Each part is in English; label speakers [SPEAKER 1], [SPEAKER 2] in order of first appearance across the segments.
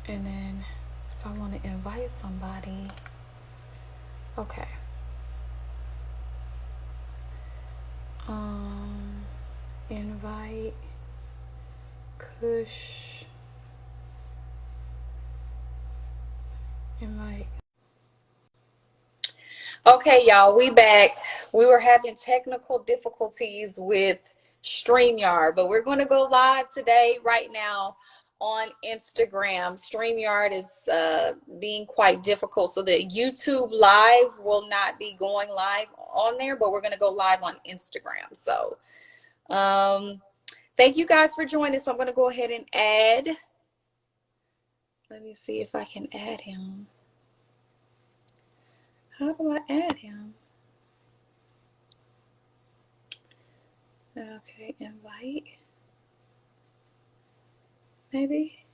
[SPEAKER 1] And then if I want to invite somebody, okay. Um, invite Kush. Invite. Okay, y'all, we back. We were having technical difficulties with StreamYard, but we're going to go live today, right now, on Instagram. StreamYard is being quite difficult, so the YouTube live will not be going live on there, but we're going to go live on Instagram. So, thank you guys for joining. So I'm going to go ahead and add. Let me see if I can add him. How do I add him? Okay, invite. Maybe.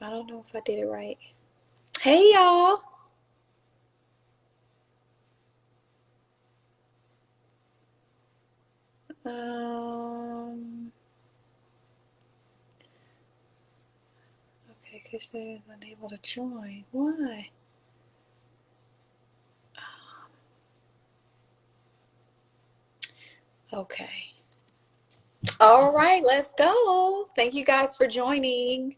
[SPEAKER 1] I don't know if I did it right. Hey, y'all. Okay, because they're unable to join. Why? Okay. All right, let's go. Thank you guys for joining.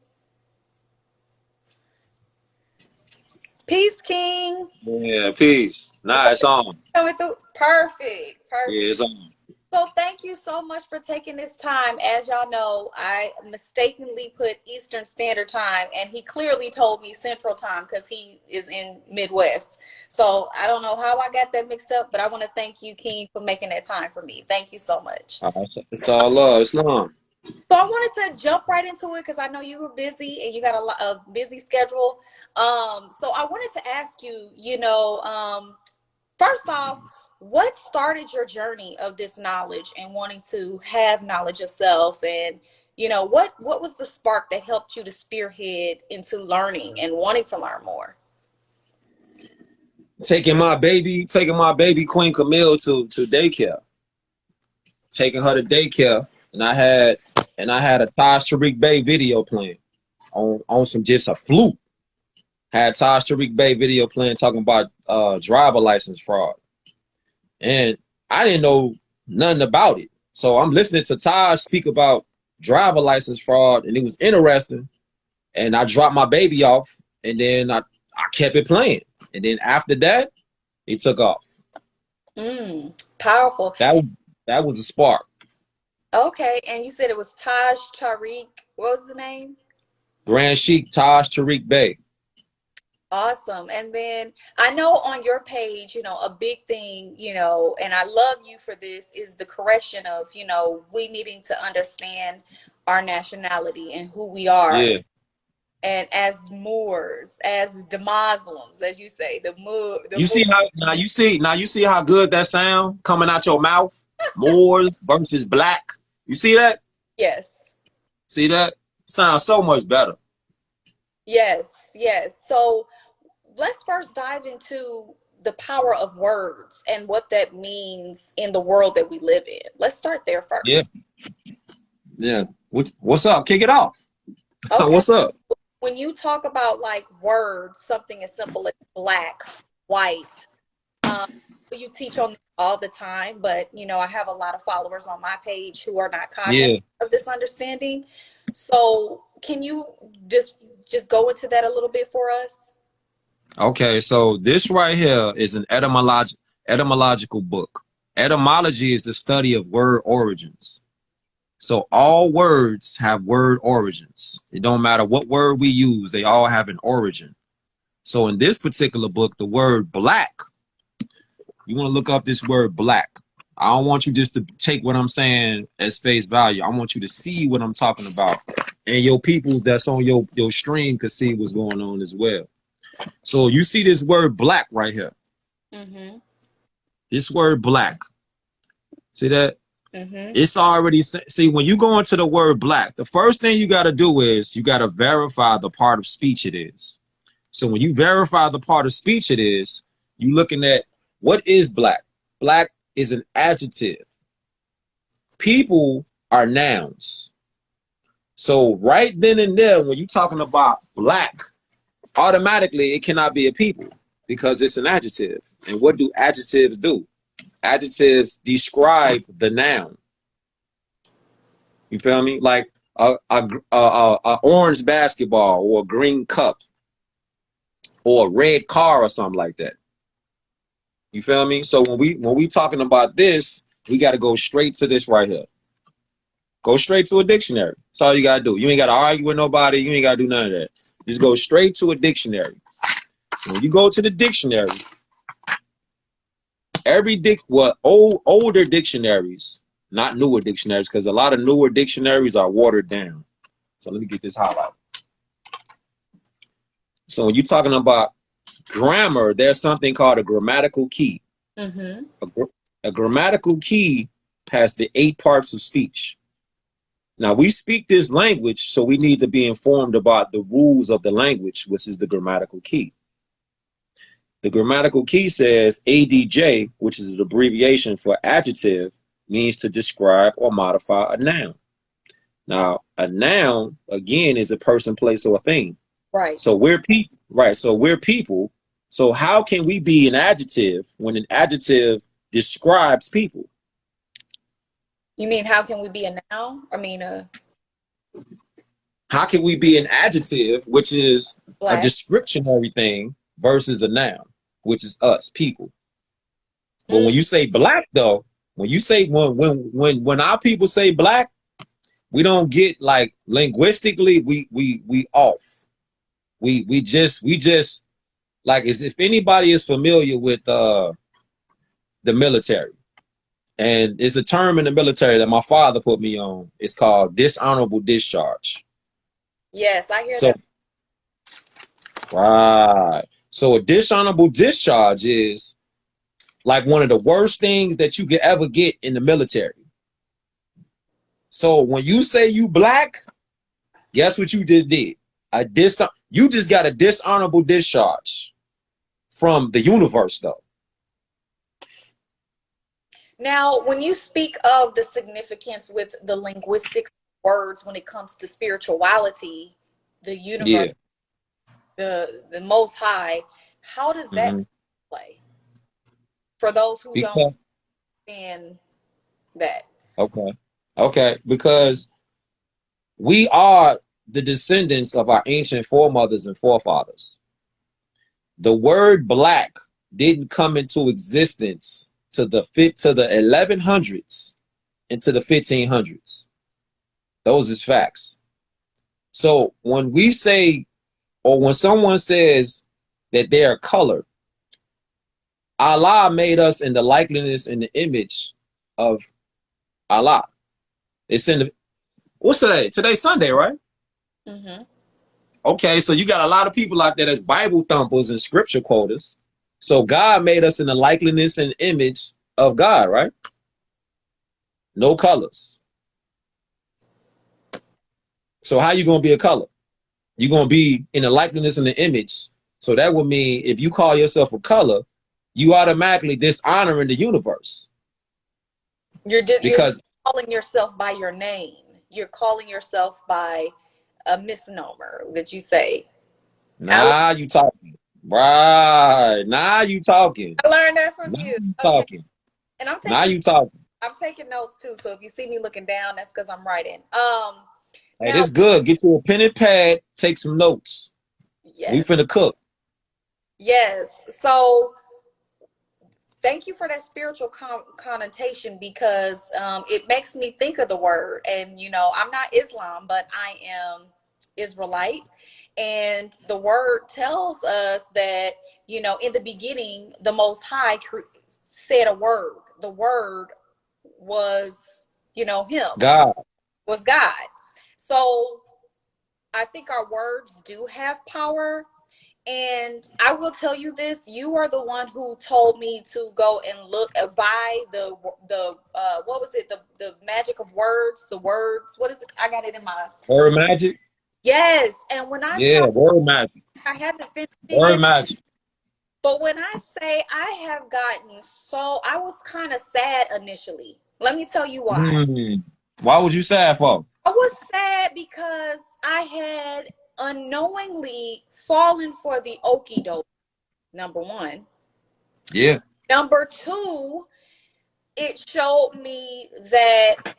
[SPEAKER 1] Peace, King.
[SPEAKER 2] Yeah, peace.
[SPEAKER 1] So
[SPEAKER 2] Nah, it's on.
[SPEAKER 1] coming through. Perfect.
[SPEAKER 2] Yeah,
[SPEAKER 1] Perfect.
[SPEAKER 2] it's on.
[SPEAKER 1] So thank you so much for taking this time. As y'all know, I mistakenly put Eastern Standard Time, and he clearly told me Central Time because he is in Midwest. So I don't know how I got that mixed up, but I want to thank you, King, for making that time for me. Thank you so much.
[SPEAKER 2] It's all love. It's on.
[SPEAKER 1] So I wanted to jump right into it because I know you were busy and you got a busy schedule. So I wanted to ask you, first off, what started your journey of this knowledge and wanting to have knowledge yourself? And, what was the spark that helped you to spearhead into learning and wanting to learn more?
[SPEAKER 2] Taking my baby Queen Camille to daycare. Taking her to daycare, and I had a Taj Tariq Bey video playing on some just a flute. Had Taj Tariq Bey video playing talking about driver license fraud, and I didn't know nothing about it. So I'm listening to Taj speak about driver license fraud, and it was interesting. And I dropped my baby off, and then I kept it playing. And then after that, it took off.
[SPEAKER 1] Powerful.
[SPEAKER 2] That was a spark.
[SPEAKER 1] Okay, and you said it was Taj Tariq. What was the name?
[SPEAKER 2] Grand Sheik Taj Tariq Bey.
[SPEAKER 1] Awesome. And then I know on your page, a big thing, and I love you for this, is the correction of, we needing to understand our nationality and who we are.
[SPEAKER 2] Yeah.
[SPEAKER 1] And as Moors, as the Muslims, as you say,
[SPEAKER 2] You see how now you see how good that sound coming out your mouth? Moors versus black. You see that?
[SPEAKER 1] yes.
[SPEAKER 2] See that? Sounds so much better.
[SPEAKER 1] Yes, yes. So let's first dive into the power of words and what that means in the world that we live in. Let's start there
[SPEAKER 2] Yeah.
[SPEAKER 1] first.
[SPEAKER 2] Yeah. What's up? Kick it off.
[SPEAKER 1] Okay.
[SPEAKER 2] What's up?
[SPEAKER 1] When you talk about like words, something as simple as black, white, um, you teach on all the time, but I have a lot of followers on my page who are not cognizant
[SPEAKER 2] Yeah.
[SPEAKER 1] of this understanding. So can you just go into that a little bit for us?
[SPEAKER 2] Okay, so this right here is an etymological book. Etymology is the study of word origins. So all words have word origins. It don't matter what word we use, they all have an origin. So in this particular book, the word black, you want to look up this word black. I don't want you just to take what I'm saying as face value. I want you to see what I'm talking about. And your people that's on your stream could see what's going on as well. So you see this word black right here.
[SPEAKER 1] Mm-hmm.
[SPEAKER 2] This word black. See that?
[SPEAKER 1] Mm-hmm.
[SPEAKER 2] It's already, see, when you go into the word black, the first thing you got to do is you got to verify the part of speech it is. So when you verify the part of speech it is, you looking at what is black. Black is an adjective. People are nouns. So right then and there, when you're talking about black, automatically it cannot be a people because it's an adjective. And what do adjectives do? Adjectives describe the noun. You feel me? Like a orange basketball or a green cup or a red car or something like that. You feel me? So when we talking about this, we got to go straight to this right here. Go straight to a dictionary. That's all you gotta do. You ain't gotta argue with nobody. You ain't gotta do none of that. Just go straight to a dictionary. When you go to the dictionary, older dictionaries, not newer dictionaries, because a lot of newer dictionaries are watered down. So let me get this highlight. So when you're talking about grammar, there's something called a grammatical key.
[SPEAKER 1] Mm-hmm.
[SPEAKER 2] A grammatical key has the 8 parts of speech. Now, we speak this language, so we need to be informed about the rules of the language, which is the grammatical key. The grammatical key says ADJ, which is an abbreviation for adjective, means to describe or modify a noun. Now, a noun, again, is a person, place, or a thing.
[SPEAKER 1] Right.
[SPEAKER 2] So we're people, right? So we're people. So how can we be an adjective when an adjective describes people?
[SPEAKER 1] You mean how can we be a noun? I mean
[SPEAKER 2] How can we be an adjective, which is a
[SPEAKER 1] black.
[SPEAKER 2] descriptionary thing, versus a noun, which is us, people? But when
[SPEAKER 1] Mm.
[SPEAKER 2] you say black, though, when you say when our people say black, we don't get like linguistically we off. We just like as if anybody is familiar with the military. And it's a term in the military that my father put me on. It's called dishonorable discharge.
[SPEAKER 1] Yes, I hear
[SPEAKER 2] So
[SPEAKER 1] that.
[SPEAKER 2] right. So a dishonorable discharge is like one of the worst things that you could ever get in the military. So when you say you black, guess what you just did? You just got a dishonorable discharge from the universe, though.
[SPEAKER 1] Now, when you speak of the significance with the linguistics words when it comes to spirituality, the universe,
[SPEAKER 2] Yeah.
[SPEAKER 1] the most high, how does that
[SPEAKER 2] Hmm.
[SPEAKER 1] play for those who don't
[SPEAKER 2] Because
[SPEAKER 1] understand that?
[SPEAKER 2] okay, okay, because we are the descendants of our ancient foremothers and forefathers. The word black didn't come into existence to the 1100s into the 1500s. Those is facts. So when we say, or when someone says that they are colored, Allah made us in the likeness and the image of Allah. It's in the, what's today? Today's Sunday, right?
[SPEAKER 1] Mm-hmm.
[SPEAKER 2] Okay, so you got a lot of people out there that's Bible thumpers and scripture quoters. So God made us in the likeness and image of God, right? No colors. So how you gonna be a color? You're gonna be in the likeness and the image. So that would mean if you call yourself a color, you automatically dishonoring the universe.
[SPEAKER 1] You're
[SPEAKER 2] Because
[SPEAKER 1] calling yourself by your name. You're calling yourself by a misnomer that you say. I,
[SPEAKER 2] now you talking. Right. Now you talking.
[SPEAKER 1] I learned that from
[SPEAKER 2] Now
[SPEAKER 1] you.
[SPEAKER 2] you
[SPEAKER 1] Okay.
[SPEAKER 2] talking.
[SPEAKER 1] And
[SPEAKER 2] Now you talking.
[SPEAKER 1] I'm taking notes too. So if you see me looking down, that's because I'm writing.
[SPEAKER 2] Hey,
[SPEAKER 1] Now
[SPEAKER 2] this good. Get you a pen and pad, take some notes. We
[SPEAKER 1] yes.
[SPEAKER 2] finna cook.
[SPEAKER 1] Yes. So thank you for that spiritual connotation because it makes me think of the word. And, I'm not Islam, but I am Israelite. And the word tells us that, in the beginning, the Most High said a word. The word was, Him,
[SPEAKER 2] God.
[SPEAKER 1] was God. So I think our words do have power. And I will tell you this: you are the one who told me to go and look buy the what was it, the magic of words, the words. What is it? I got it in my
[SPEAKER 2] Word magic.
[SPEAKER 1] yes. And when I
[SPEAKER 2] Yeah,
[SPEAKER 1] saw,
[SPEAKER 2] word magic.
[SPEAKER 1] I haven't finished it
[SPEAKER 2] Word
[SPEAKER 1] yet.
[SPEAKER 2] magic.
[SPEAKER 1] But when I say I have gotten so, I was kind of sad initially. Let me tell you why.
[SPEAKER 2] Why would you sad for?
[SPEAKER 1] I was sad because I had unknowingly fallen for the okie doke, number one.
[SPEAKER 2] Yeah.
[SPEAKER 1] Number two, it showed me that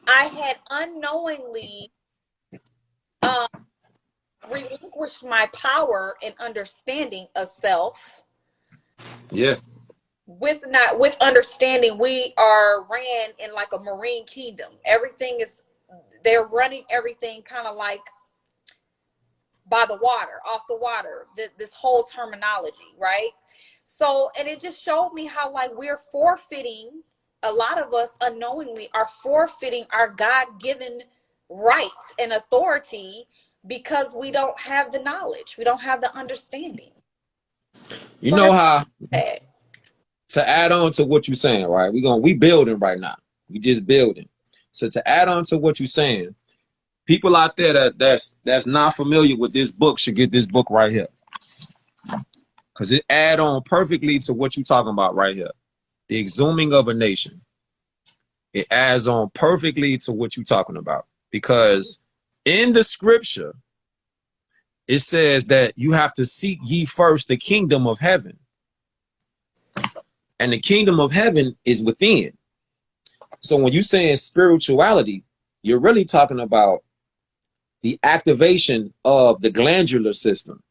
[SPEAKER 1] I had unknowingly um, relinquished my power and understanding of self.
[SPEAKER 2] Yeah.
[SPEAKER 1] With understanding, we are ran in like a marine kingdom. Everything is, they're running everything kind of like by the water, off the water, this whole terminology, right? So, and it just showed me how like we're forfeiting, a lot of us unknowingly are forfeiting our God-given rights and authority because we don't have the knowledge, we don't have the understanding.
[SPEAKER 2] You
[SPEAKER 1] So
[SPEAKER 2] know
[SPEAKER 1] that's
[SPEAKER 2] how,
[SPEAKER 1] sad.
[SPEAKER 2] to add on to what you're saying, right? We building right now. We just building. So to add on to what you're saying, people out there that's not familiar with this book should get this book right here. Because it add on perfectly to what you're talking about right here. The exhuming of a nation. It adds on perfectly to what you're talking about. Because in the scripture, it says that you have to seek ye first the kingdom of heaven. And the kingdom of heaven is within. So when you're saying spirituality, you're really talking about the activation of the glandular system.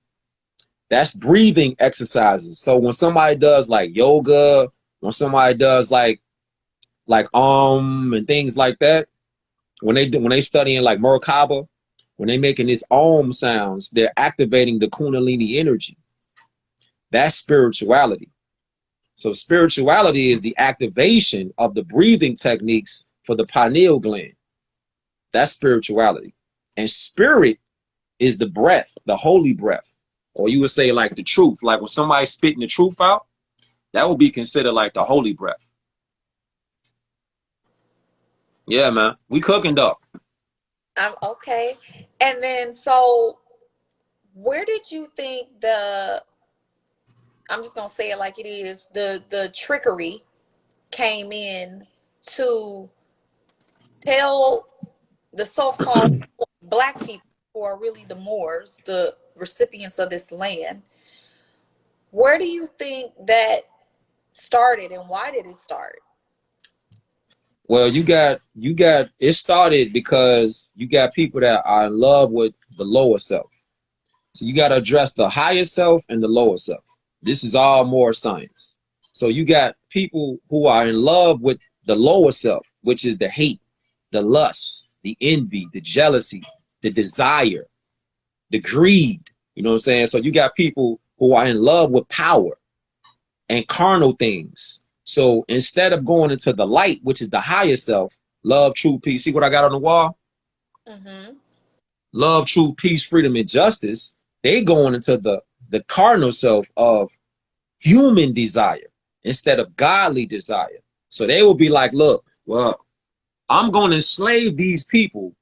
[SPEAKER 2] That's breathing exercises. So when somebody does like yoga, when somebody does like and things like that, when they studying like Merkaba, when they making this sounds, they're activating the Kundalini energy. That's spirituality. So spirituality is the activation of the breathing techniques for the pineal gland. That's spirituality. And spirit is the breath, the holy breath. Or you would say like the truth. Like when somebody's spitting the truth out, that would be considered like the holy breath. Yeah, man. We cooking though.
[SPEAKER 1] I'm okay. And then, so where did you think the, I'm just gonna say it like it is, the trickery came in to tell the so-called black people, who are really the Moors, the recipients of this land? Where do you think that started, and why did it start?
[SPEAKER 2] Well, you got it started because you got people that are in love with the lower self. So you got to address the higher self and the lower self. This is all more science. So you got people who are in love with the lower self, which is the hate, the lust, the envy, the jealousy, the desire, the greed. You know what I'm saying? So you got people who are in love with power and carnal things. So instead of going into the light, which is the higher self, love, truth, peace. See what I got on the wall?
[SPEAKER 1] Mm-hmm.
[SPEAKER 2] Love, truth, peace, freedom, and justice. They going into the carnal self of human desire instead of godly desire. So they will be like, look, well, I'm going to enslave these people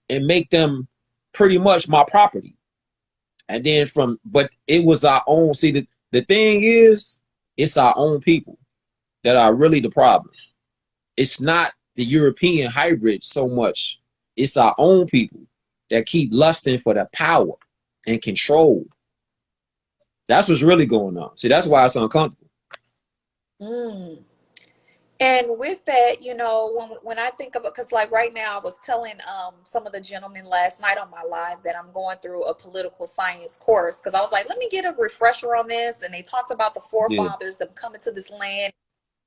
[SPEAKER 2] and make them pretty much my property. And then but it was our own. See, the thing is, it's our own people that are really the problem. It's not the European hybrid so much. It's our own people that keep lusting for the power and control. That's what's really going on. See, that's why it's uncomfortable.
[SPEAKER 1] Mm. And with that, when I think about, because like right now, I was telling some of the gentlemen last night on my live that I'm going through a political science course, because I was like, let me get a refresher on this. And they talked about the
[SPEAKER 2] Yeah,
[SPEAKER 1] forefathers, them coming to this land,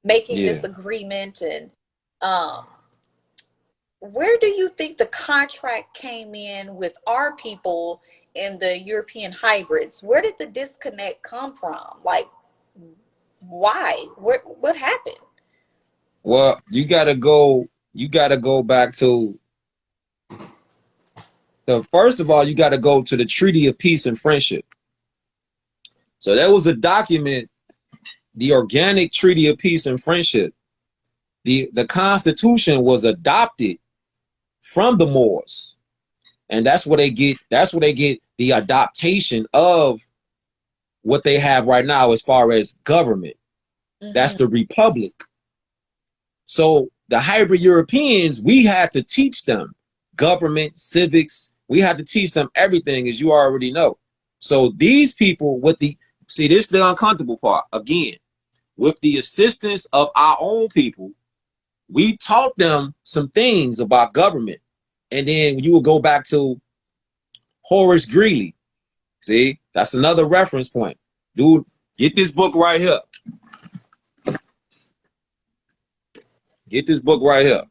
[SPEAKER 1] making
[SPEAKER 2] yeah.
[SPEAKER 1] this agreement. And um, where do you think the contract came in with our people in the European hybrids? Where did the disconnect come from? Like, why? What happened?
[SPEAKER 2] Well, you gotta go back to first of all, you gotta go to the Treaty of Peace and Friendship. So there was a document, the Organic Treaty of Peace and Friendship. The Constitution was adopted from the Moors. And that's where they get the adaptation of what they have right now as far as government. That's
[SPEAKER 1] Mm-hmm.
[SPEAKER 2] the Republic. So the hybrid Europeans, we had to teach them government, civics. We had to teach them everything, as you already know. So these people with the, see, this is the uncomfortable part. Again, with the assistance of our own people, we taught them some things about government. And then you will go back to Horace Greeley. See, that's another reference point. Dude, get this book right here. Get this book right here.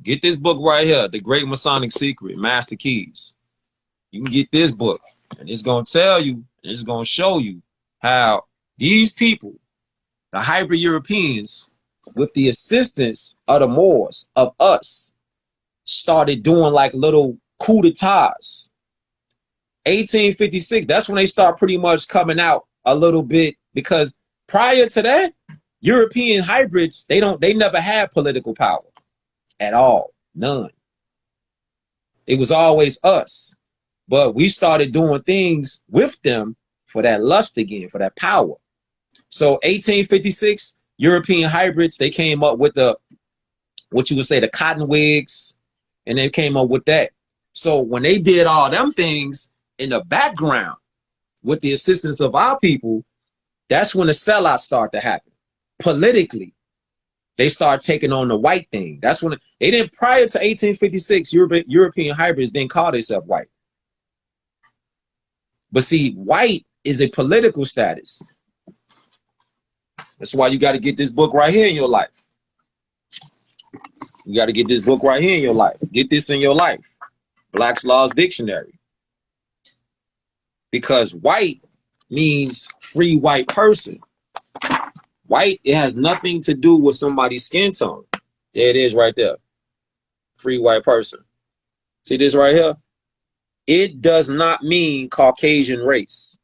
[SPEAKER 2] Get this book right here, The Great Masonic Secret, Master Keys. You can get this book, and it's going to tell you, and it's going to show you how these people, the hybrid Europeans, with the assistance of the Moors, of us, started doing like little coup d'etats. 1856, that's when they start pretty much coming out a little bit, because prior to that, European hybrids, they never had political power at all. None. It was always us. But we started doing things with them for that lust again, for that power. So 1856, European hybrids, they came up with the, what you would say, the cotton wigs, and they came up with that. So when they did all them things in the background with the assistance of our people, that's when the sellouts start to happen. Politically, they start taking on the white thing. That's when they didn't, prior to 1856, European hybrids didn't call themselves white. But see, white is a political status. That's why you got to get this book right here in your life. You got to get this book right here in your life. Get this in your life. Black's Laws Dictionary. Because white means free white person. White, it has nothing to do with somebody's skin tone. There it is right there. Free white person. See this right here? It does not mean Caucasian race.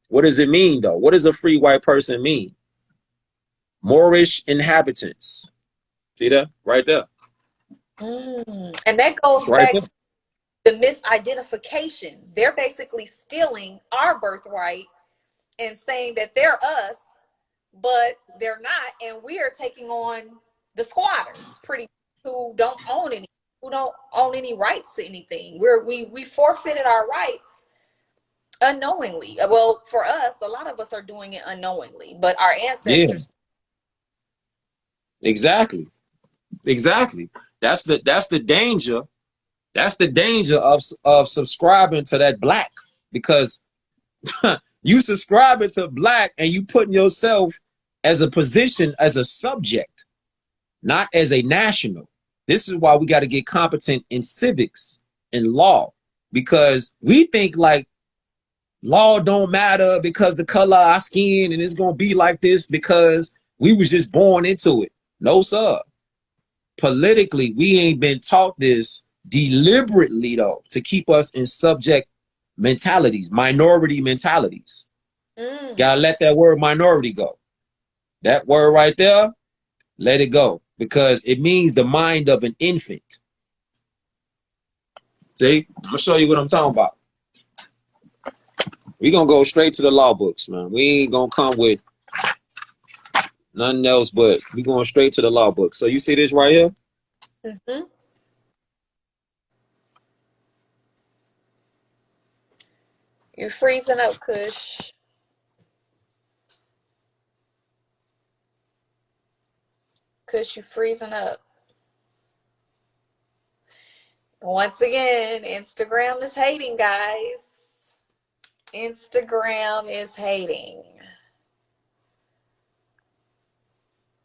[SPEAKER 2] What does it mean, though? What does a free white person mean? Moorish inhabitants. See that? Right there.
[SPEAKER 1] And that goes
[SPEAKER 2] Right
[SPEAKER 1] back
[SPEAKER 2] there.
[SPEAKER 1] to the misidentification. They're basically stealing our birthright and saying that they're us, but they're not, and we are taking on the squatters, pretty, who don't own any rights to anything. We forfeited our rights unknowingly. Well, for us, a lot of us are doing it unknowingly, but our
[SPEAKER 2] Yeah,
[SPEAKER 1] ancestors.
[SPEAKER 2] exactly. Exactly. That's the danger. That's the danger of subscribing to that black, because you subscribing to black and you putting yourself as a position, as a subject, not as a national. This is why we got to get competent in civics and law, because we think like law don't matter because the color of our skin and it's gonna be like this because we was just born into it. No, sir. Politically, we ain't been taught this deliberately, though, to keep us in subject mentalities, minority mentalities. Gotta let that word minority go. That word right there, let it go, because it means the mind of an infant. See, I'm gonna show you what I'm talking about. We're gonna go straight to the law books, man. We ain't gonna come with nothing else, but we going straight to the law books. So you see this right here?
[SPEAKER 1] Mm-hmm. You're freezing up, Kush. Kush, you freezing up. Once again, Instagram is hating, guys. Instagram is hating.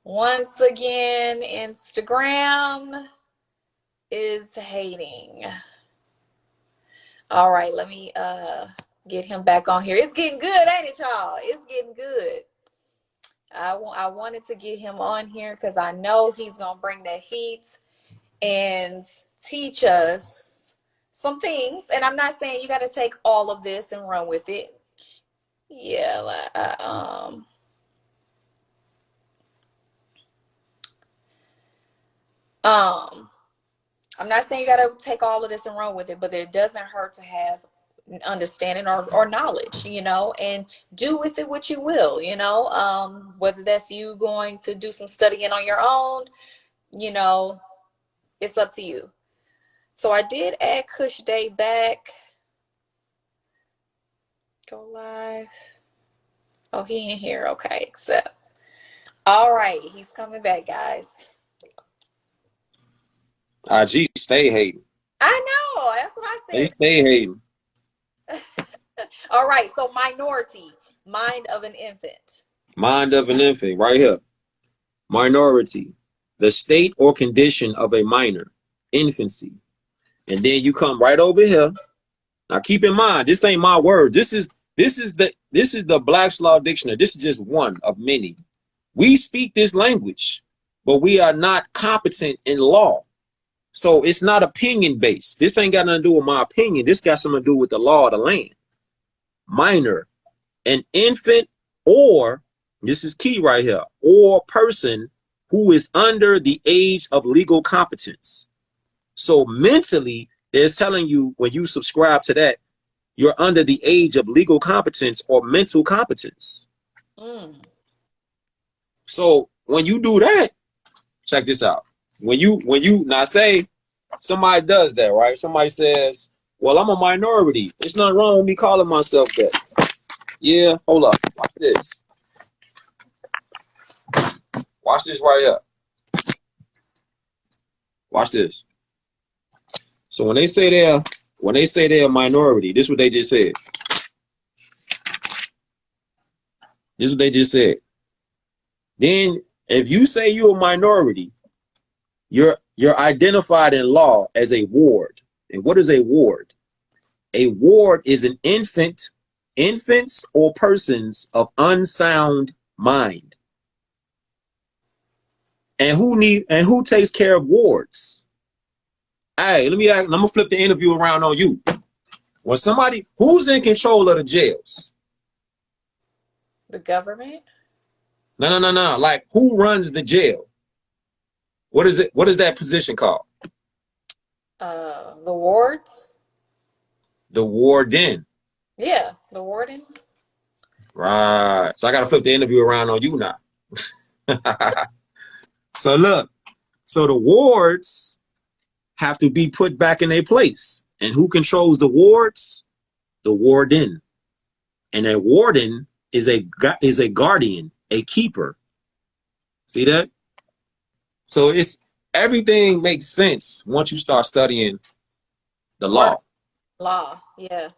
[SPEAKER 1] Once again, Instagram is hating. All right, let me get him back on here. It's getting good, ain't it, y'all? It's getting good. I wanted to get him on here because I know he's gonna bring that heat and teach us some things. And I'm not saying you got to take all of this and run with it. Yeah, I'm not saying you got to take all of this and run with it, but it doesn't hurt to have understanding or knowledge, and do with it what you will, whether that's you going to do some studying on your own, you know, it's up to you. So I did add Kush Day back. Go live. Oh, he in here. Okay, accept. All right, he's coming back, guys.
[SPEAKER 2] IG stay hating.
[SPEAKER 1] I know. That's what I
[SPEAKER 2] They
[SPEAKER 1] said.
[SPEAKER 2] stay hating.
[SPEAKER 1] All right, so minority, mind of an infant.
[SPEAKER 2] Mind of an infant, right here. Minority, the state or condition of a minor, infancy. And then you come right over here. Now keep in mind, this ain't my word. This is the Black's Law Dictionary. This is just one of many. We speak this language, but we are not competent in law. So it's not opinion based. This ain't got nothing to do with my opinion. This got something to do with the law of the land. Minor, an infant, or this is key right here, or person who is under the age of legal competence. So mentally, it's telling you when you subscribe to that, you're under the age of legal competence or mental competence.
[SPEAKER 1] Mm.
[SPEAKER 2] So when you do that, check this out. When you now say somebody does that, right? Somebody says, well, I'm a minority. There's nothing wrong with me calling myself that. Yeah, hold up. Watch this. Watch this right here. Watch this. So when they say they're a minority, this is what they just said. This is what they just said. Then if you say you're a minority, you're identified in law as a ward. And what is a ward? A ward is an infants or persons of unsound mind. And who takes care of wards? Hey, I'm gonna flip the interview around on you. When somebody who's in control of the jails?
[SPEAKER 1] The government?
[SPEAKER 2] No. Like who runs the jail? What is it? What is that position called?
[SPEAKER 1] The wards?
[SPEAKER 2] The warden.
[SPEAKER 1] Yeah, the warden.
[SPEAKER 2] Right. So I gotta flip the interview around on you now. So look, so the wards have to be put back in their place. And who controls the wards? The warden. And a warden is a guardian, a keeper. See that? So it's everything makes sense once you start studying the
[SPEAKER 1] Word.
[SPEAKER 2] law.
[SPEAKER 1] Law. Yeah.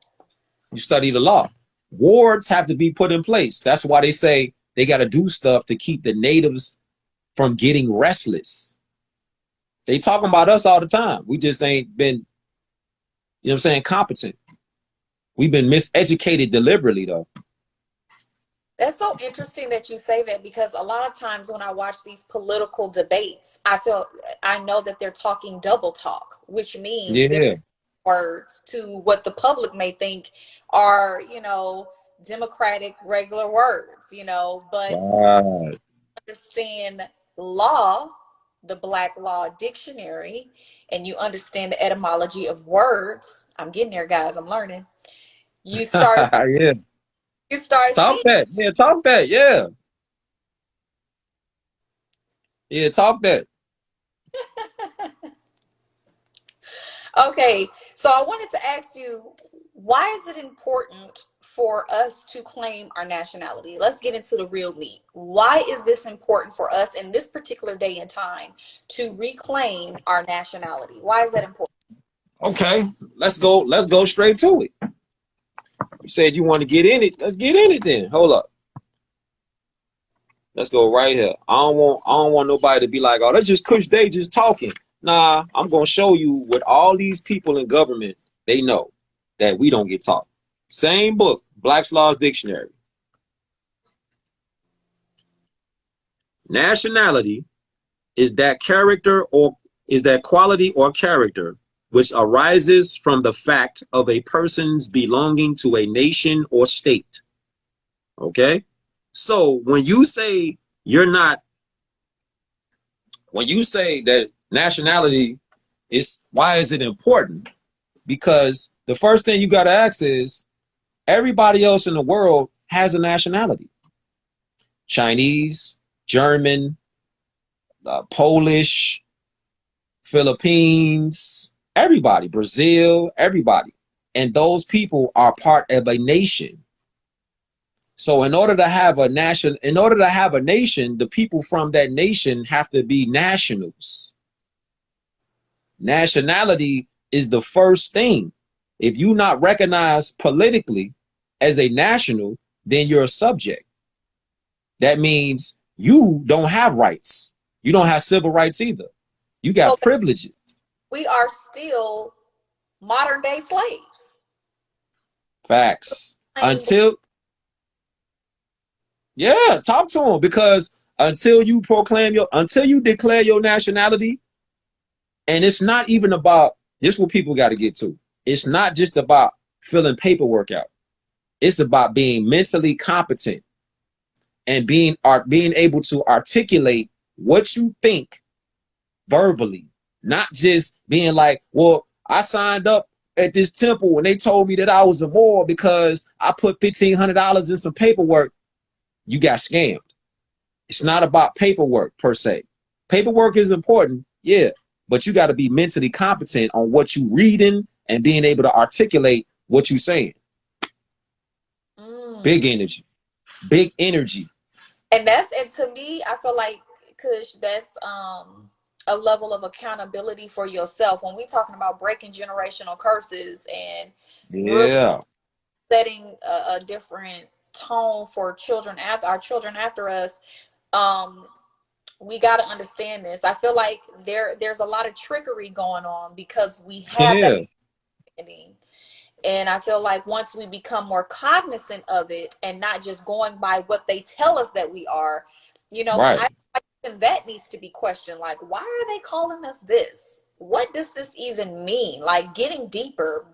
[SPEAKER 2] You study the law. Wards have to be put in place. That's why they say they got to do stuff to keep the natives from getting restless. They talking about us all the time. We just ain't been, you know what I'm saying, competent. We've been miseducated deliberately, though.
[SPEAKER 1] That's so interesting that you say that because a lot of times when I watch these political debates, I know that they're talking double talk, which means they're
[SPEAKER 2] Yeah.
[SPEAKER 1] words to what the public may think are, democratic regular words, but
[SPEAKER 2] Right.
[SPEAKER 1] understand law, the Black Law Dictionary, and you understand the etymology of words. I'm getting there, guys. I'm learning. You start
[SPEAKER 2] Yeah.
[SPEAKER 1] you start
[SPEAKER 2] Talk
[SPEAKER 1] seeing.
[SPEAKER 2] that. Yeah, talk that. Yeah. Yeah, talk that.
[SPEAKER 1] Okay, so I wanted to ask you, why is it important for us to claim our nationality? Let's get into the real meat. Why is this important for us in this particular day and time to reclaim our nationality? Why is that important?
[SPEAKER 2] Okay. Let's go straight to it. You said you want to get in it. Let's get in it then. Hold up. Let's go right here. I don't want nobody to be like, oh, that's just Kush Day just talking. Nah, I'm gonna show you what all these people in government they know that we don't get taught. Same book, Black's Laws Dictionary. Nationality is that quality or character which arises from the fact of a person's belonging to a nation or state. Okay? So when you say that nationality is, why is it important? Because the first thing you got to ask is everybody else in the world has a nationality. Chinese, German, Polish, Philippines, everybody, Brazil, everybody. And those people are part of a nation. So in order to have a nation, the people from that nation have to be nationals. Nationality is the first thing. If you're not recognized politically as a national, then you're a subject. That means you don't have rights. You don't have civil rights either. You got
[SPEAKER 1] So
[SPEAKER 2] privileges.
[SPEAKER 1] we are still modern day slaves.
[SPEAKER 2] Facts.
[SPEAKER 1] Claim that
[SPEAKER 2] Until, yeah, talk to them, because until you declare your nationality, and it's not even about, this is what people got to get to. It's not just about filling paperwork out. It's about being mentally competent and being able to articulate what you think verbally, not just being like, well, I signed up at this temple and they told me that I was a Moor because I put $1,500 in some paperwork. You got scammed. It's not about paperwork per se. Paperwork is important, yeah, but you got to be mentally competent on what you reading and being able to articulate what you saying. Big energy. Big energy.
[SPEAKER 1] and to me, I feel like, Kush, that's a level of accountability for yourself when we talking about breaking generational curses and really
[SPEAKER 2] Yeah.
[SPEAKER 1] setting a different tone for children after our children after us. um we got to understand this. I feel like there's a lot of trickery going on because we have that
[SPEAKER 2] Yeah.
[SPEAKER 1] understanding. And I feel like once we become more cognizant of it and not just going by what they tell us that we are,
[SPEAKER 2] Right.
[SPEAKER 1] I think that needs to be questioned. Like, why are they calling us this? What does this even mean? Like, getting deeper,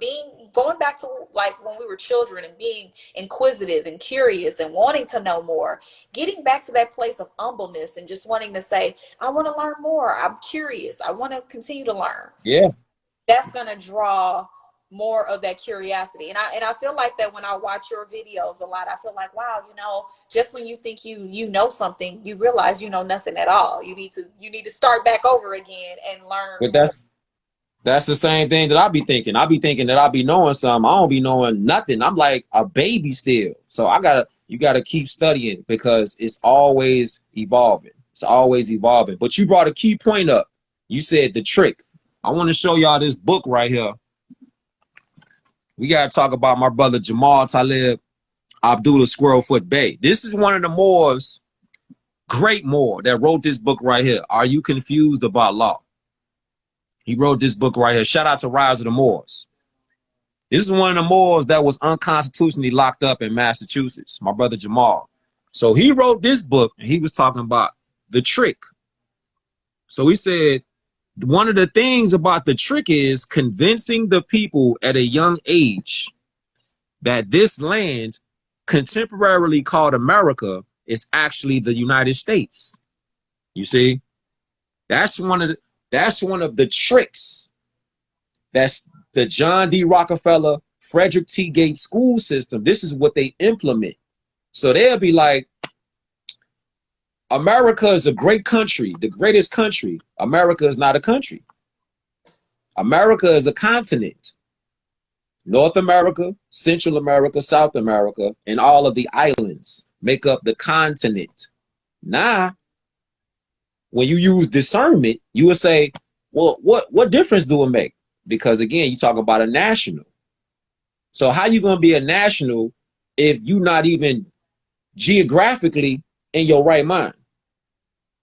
[SPEAKER 1] going back to like when we were children and being inquisitive and curious and wanting to know more, getting back to that place of humbleness and just wanting to say, I want to learn more. I'm curious. I want to continue to learn.
[SPEAKER 2] Yeah.
[SPEAKER 1] That's going to draw more of that curiosity. And I feel like that when I watch your videos a lot. I feel like, wow, just when you think you know something, you realize you know nothing at all. You need to start back over again and learn
[SPEAKER 2] But
[SPEAKER 1] more.
[SPEAKER 2] that's the same thing that I be thinking. I be thinking that I be knowing something. I don't be knowing nothing. I'm like a baby still. So you gotta keep studying because it's always evolving. It's always evolving. But you brought a key point up. You said the trick. I want to show y'all this book right here. We gotta talk about my brother Jamal Talib Abdullah Squirrelfoot Bay. This is one of the Moors, great Moor, that wrote this book right here. Are You Confused About Law? He wrote this book right here. Shout out to Rise of the Moors. This is one of the Moors that was unconstitutionally locked up in Massachusetts, my brother Jamal. So he wrote this book and he was talking about the trick. So he said, one of the things about the trick is convincing the people at a young age that this land, contemporarily called America, is actually the United States. You see, that's one of the tricks. That's the John D. Rockefeller, Frederick T. Gates school system. This is what they implement. So they'll be like, America is a great country, the greatest country. America is not a country. America is a continent. North America, Central America, South America, and all of the islands make up the continent. Now, when you use discernment, you would say, well, what difference do it make? Because again, you talk about a national. So how you going to be a national if you're not even geographically in your right mind?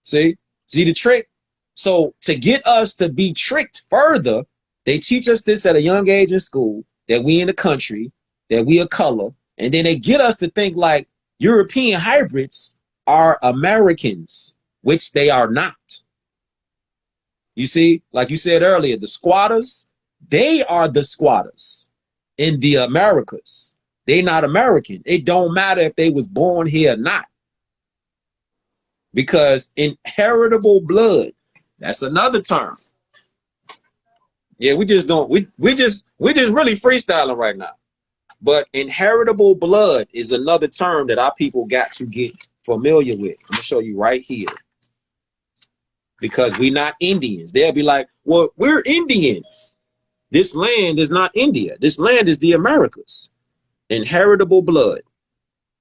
[SPEAKER 2] See the trick? So to get us to be tricked further, they teach us this at a young age in school, that we in the country, that we a color, and then they get us to think like European hybrids are Americans, which they are not. You see, like you said earlier, the squatters, they are the squatters in the Americas. They not American. It don't matter if they was born here or not. Because inheritable blood, that's another term. Yeah, we just really freestyling right now. But inheritable blood is another term that our people got to get familiar with. I'm gonna show you right here. because we're not Indians. They'll be like, well, we're Indians. This land is not India. This land is the Americas. Inheritable blood.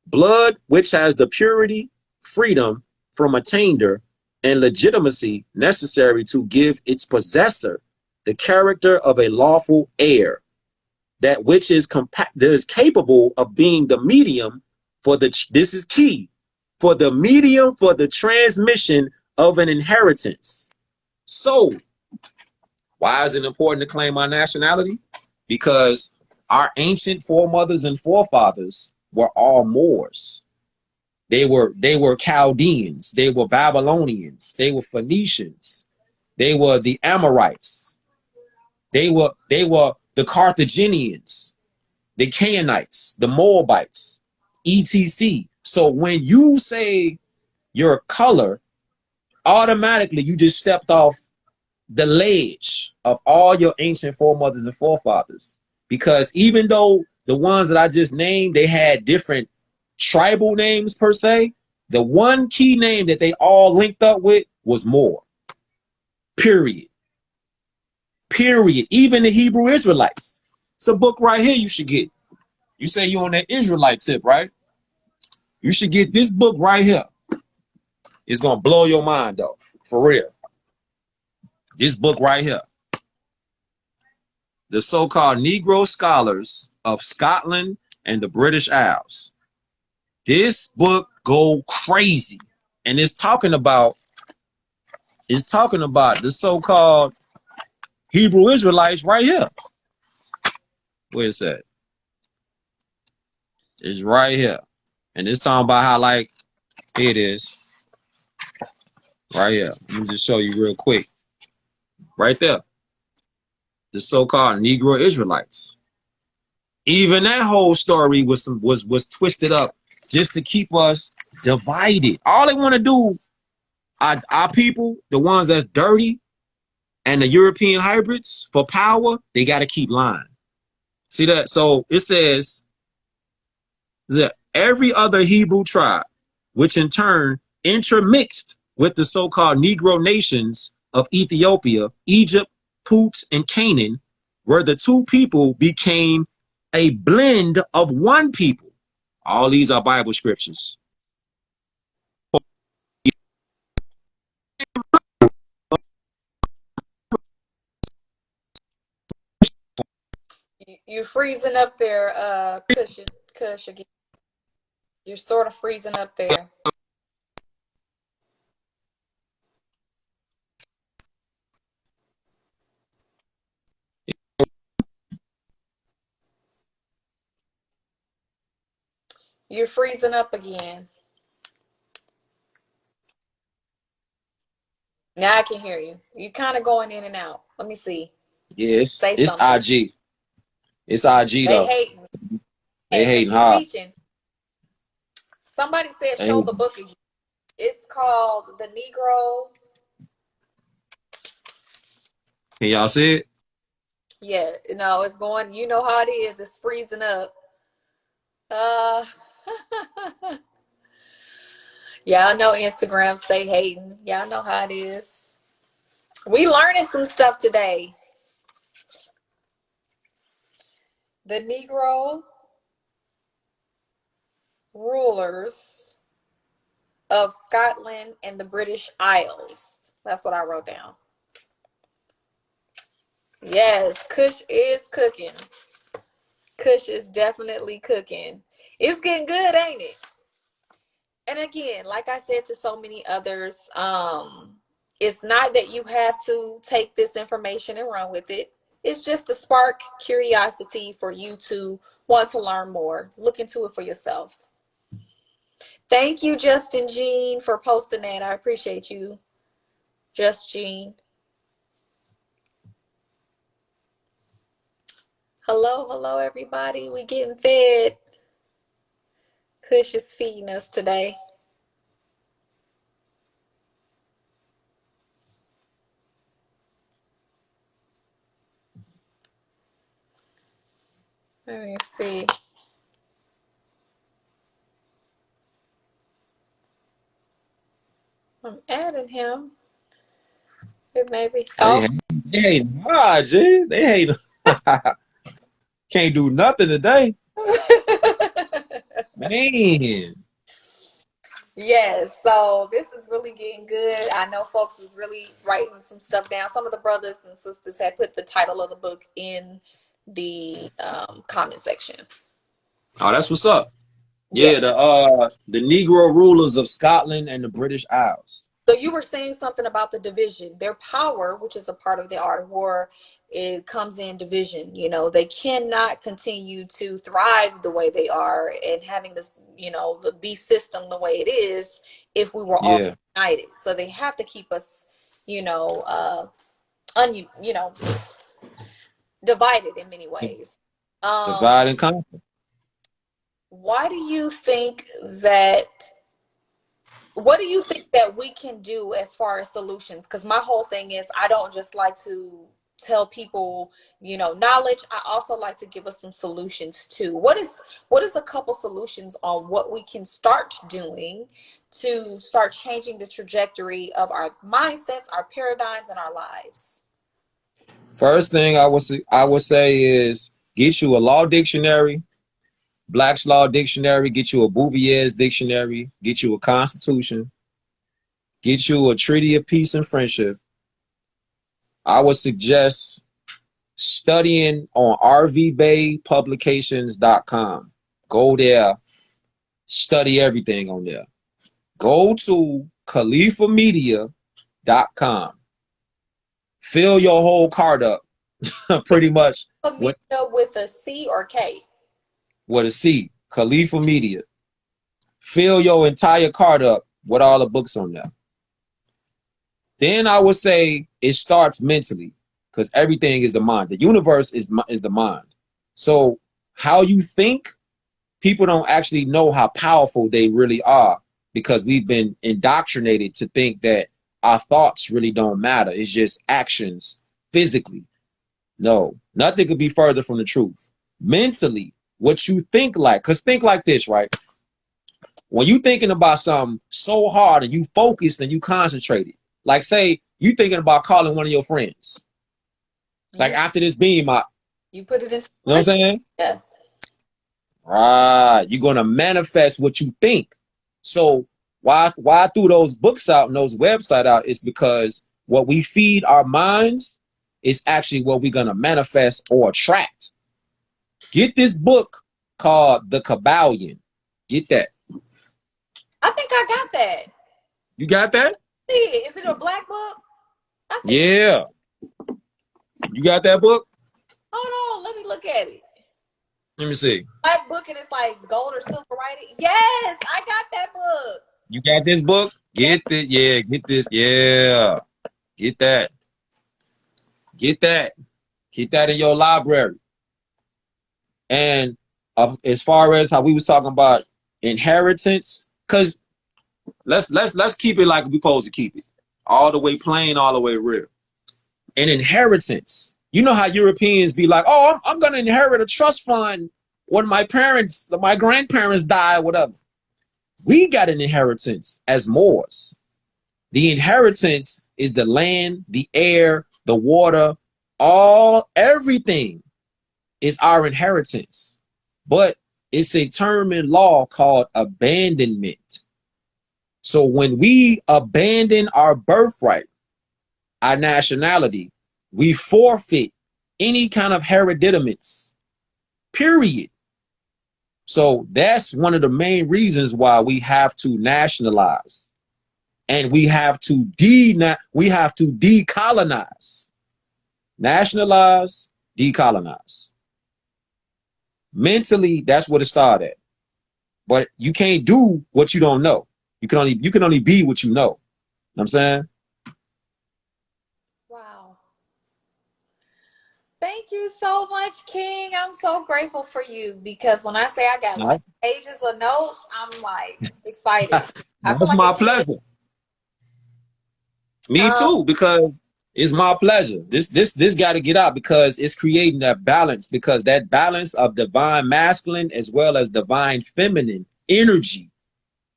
[SPEAKER 2] Blood which has the purity, freedom from attainder, and legitimacy necessary to give its possessor the character of a lawful heir, that which is that is capable of being the medium for the, this is key, for the medium for the transmission of an inheritance. So, why is it important to claim our nationality? Because our ancient foremothers and forefathers were all Moors. They were Chaldeans, they were Babylonians, they were Phoenicians, they were the Amorites, they were the Carthaginians, the Canaanites, the Moabites, etc. So when you say your color, automatically you just stepped off the ledge of all your ancient foremothers and forefathers. Because even though the ones that I just named, they had different tribal names per se, the one key name that they all linked up with was Moor. Period. Period. Even the Hebrew Israelites. It's a book right here you should get. You say you're on that Israelite tip, right? You should get this book right here. It's going to blow your mind, though. For real. This book right here. The so-called Negro Scholars of Scotland and the British Isles. This book go crazy. And it's talking about the so-called Hebrew Israelites right here. Where's that? It's right here. And it's talking about how, like, here it is. Right here. Let me just show you real quick. Right there. The so-called Negro Israelites. Even that whole story was twisted up just to keep us divided. All they want to do, our people, the ones that's dirty, and the European hybrids for power, they got to keep lying. See that? So it says that every other Hebrew tribe, which in turn intermixed with the so-called Negro nations of Ethiopia, Egypt, Put, and Canaan, where the two people became a blend of one people. All these are Bible scriptures.
[SPEAKER 1] You're freezing up there, Kush again. You're sort of freezing up there. You're freezing up again. Now I can hear you. You're kind of going in and out. Let me see.
[SPEAKER 2] Yes,
[SPEAKER 1] Say
[SPEAKER 2] it's
[SPEAKER 1] something.
[SPEAKER 2] IG. It's IG
[SPEAKER 1] They
[SPEAKER 2] though.
[SPEAKER 1] hating.
[SPEAKER 2] They
[SPEAKER 1] Yeah, because
[SPEAKER 2] hating
[SPEAKER 1] you're
[SPEAKER 2] hard.
[SPEAKER 1] teaching. Somebody said
[SPEAKER 2] They,
[SPEAKER 1] show the book again. It's called The Negro.
[SPEAKER 2] can y'all see it?
[SPEAKER 1] Yeah, no, it's going. You know how it is. It's freezing up. Uh, yeah, I know Instagram stay hating. Yeah, I know how it is. We learning some stuff today. The Negro rulers of Scotland and the British Isles. That's what I wrote down. Yes, Kush is cooking. Kush is definitely cooking. It's getting good, ain't it? And again, like I said to so many others, it's not that you have to take this information and run with it. It's just to spark curiosity for you to want to learn more. Look into it for yourself. Thank you, Justin Jean, for posting that. I appreciate you, Just Jean. Hello, hello, everybody. We getting fed. Kush is feeding us today. Let me see. I'm adding him. Maybe.
[SPEAKER 2] They
[SPEAKER 1] Oh.
[SPEAKER 2] hate, they hate hard, G. They hate. Can't do nothing today, man.
[SPEAKER 1] Yes, so this is really getting good. I know folks is really writing some stuff down. Some of the brothers and sisters had put the title of the book in the comment section.
[SPEAKER 2] Oh, that's what's up.
[SPEAKER 1] Yeah.
[SPEAKER 2] Yeah, the Negro rulers of Scotland and the British Isles.
[SPEAKER 1] So you were saying something about the division. Their power, which is a part of the art of war, it comes in division. You know, they cannot continue to thrive the way they are and having this, you know, the beast system the way it is if we were all
[SPEAKER 2] Yeah,
[SPEAKER 1] united. So they have to keep us, you know, you know, divided in many ways.
[SPEAKER 2] divide and conquer.
[SPEAKER 1] Why do you think that what do you think that we can do as far as solutions? Because my whole thing is I don't just like to tell people, you know, knowledge. I also like to give us some solutions too. What is a couple solutions on what we can start doing to start changing the trajectory of our mindsets, our paradigms, and our lives?
[SPEAKER 2] First thing I would say is get you a law dictionary, Black's Law Dictionary, get you a Bouvier's dictionary, get you a Constitution, get you a Treaty of Peace and Friendship. I would suggest studying on rvbaypublications.com. Go there, study everything on there. Go to khalifamedia.com. Fill your whole card up pretty much with
[SPEAKER 1] With a C or K?
[SPEAKER 2] a C, Khalifa Media. Fill your entire card up with all the books on there. Then I would say it starts mentally because everything is the mind. The universe is the mind. So how you think, people don't actually know how powerful they really are because we've been indoctrinated to think that our thoughts really don't matter. It's just actions physically. No, nothing could be further from the truth. Mentally, what you think like, because think like this, right? When you thinking about something so hard and you focused and you concentrated, like say you thinking about calling one of your friends, like
[SPEAKER 1] You
[SPEAKER 2] after this beam,
[SPEAKER 1] you put it into
[SPEAKER 2] you know what I'm saying?
[SPEAKER 1] yeah.
[SPEAKER 2] Right. You're gonna manifest what you think. So why I threw those books out and those websites out is because what we feed our minds is actually what we're gonna manifest or attract. Get this book called The Kabbalion. Get that.
[SPEAKER 1] I think I got that.
[SPEAKER 2] You got that?
[SPEAKER 1] See, is it a black book? I think so.
[SPEAKER 2] Yeah. You got that book?
[SPEAKER 1] Hold on, let me look at it.
[SPEAKER 2] Let me see.
[SPEAKER 1] Black book and it's like gold or silver writing. Yes, I got that book.
[SPEAKER 2] You got this book?
[SPEAKER 1] Yes.
[SPEAKER 2] Get this. Yeah, get this. Yeah. Get that. Get that. Keep that in your library. And as far as how we was talking about inheritance, because let's keep it like we supposed to keep it. All the way plain, all the way real. An inheritance. You know how Europeans be like, oh, I'm gonna inherit a trust fund when my grandparents die, whatever. We got an inheritance as Moors. The inheritance is the land, the air, the water, everything is our inheritance. But it's a term in law called abandonment. So when we abandon our birthright, our nationality, we forfeit any kind of hereditaments, period. So that's one of the main reasons why we have to nationalize. And we have to decolonize. Nationalize, decolonize. Mentally, that's what it started at. But you can't do what you don't know. You can only be what you know. You know what I'm saying?
[SPEAKER 1] Wow. Thank you so much, King. I'm so grateful for you because when I say I got like
[SPEAKER 2] No,
[SPEAKER 1] pages of notes, I'm like excited. I feel
[SPEAKER 2] that's
[SPEAKER 1] like a
[SPEAKER 2] my
[SPEAKER 1] kid.
[SPEAKER 2] pleasure. Me
[SPEAKER 1] Um,
[SPEAKER 2] too, because it's my pleasure. This got to get out because it's creating that balance, because that balance of divine masculine as well as divine feminine energy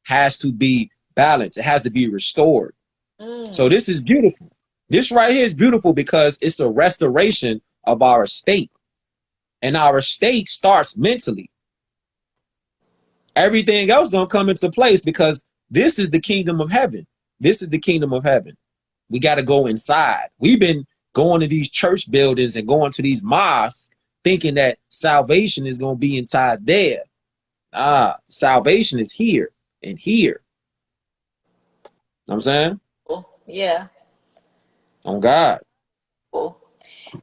[SPEAKER 2] has to be balanced. It has to be restored. So
[SPEAKER 1] mm,
[SPEAKER 2] this is beautiful. This right here is beautiful because it's a restoration of our state. And our state starts mentally. Everything else gonna come into place because this is the kingdom of heaven. This is the kingdom of heaven. We got to go inside. We've been going to these church buildings and going to these mosques thinking that salvation is going to be inside there. Salvation is here and here. Know what I'm saying?
[SPEAKER 1] Cool. Yeah.
[SPEAKER 2] On God.
[SPEAKER 1] Cool.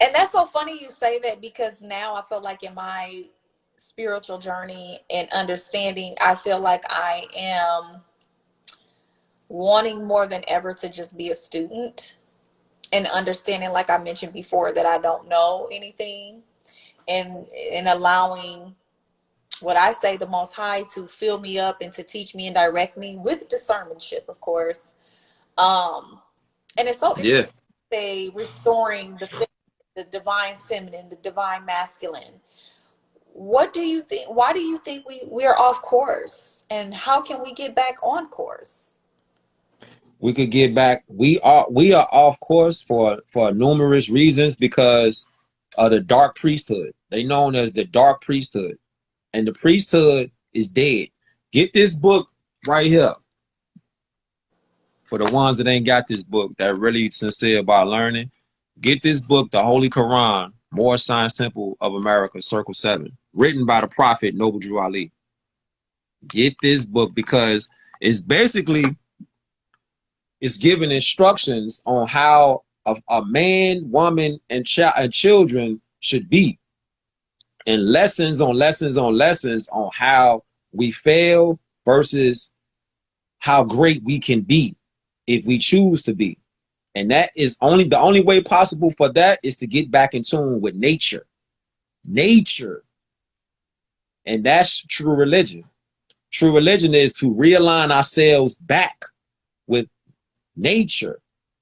[SPEAKER 1] And that's so funny you say that, because now I feel like in my spiritual journey and understanding, I feel like I am wanting more than ever to just be a student and understanding, like I mentioned before, that I don't know anything, and allowing what I say, the Most High, to fill me up and to teach me and direct me with discernmentship, of course. And it's so
[SPEAKER 2] Yeah.
[SPEAKER 1] interesting to say restoring the divine feminine, the divine masculine. What do you think? Why do you think we are off course, and how can we get back on course?
[SPEAKER 2] We could get back. We are off course for numerous reasons because of the dark priesthood. They known as the dark priesthood. And the priesthood is dead. Get this book right here. For the ones that ain't got this book, that really sincere about learning, get this book, The Holy Quran, Moorish Science Temple of America, Circle 7, written by the Prophet Noble Drew Ali. Get this book because it's basically, it's giving instructions on how a man, woman, and children should be, and lessons on lessons on lessons on how we fail versus how great we can be if we choose to be. And that is only the only way possible for that is to get back in tune with nature. Nature. And that's true religion. True religion is to realign ourselves back with nature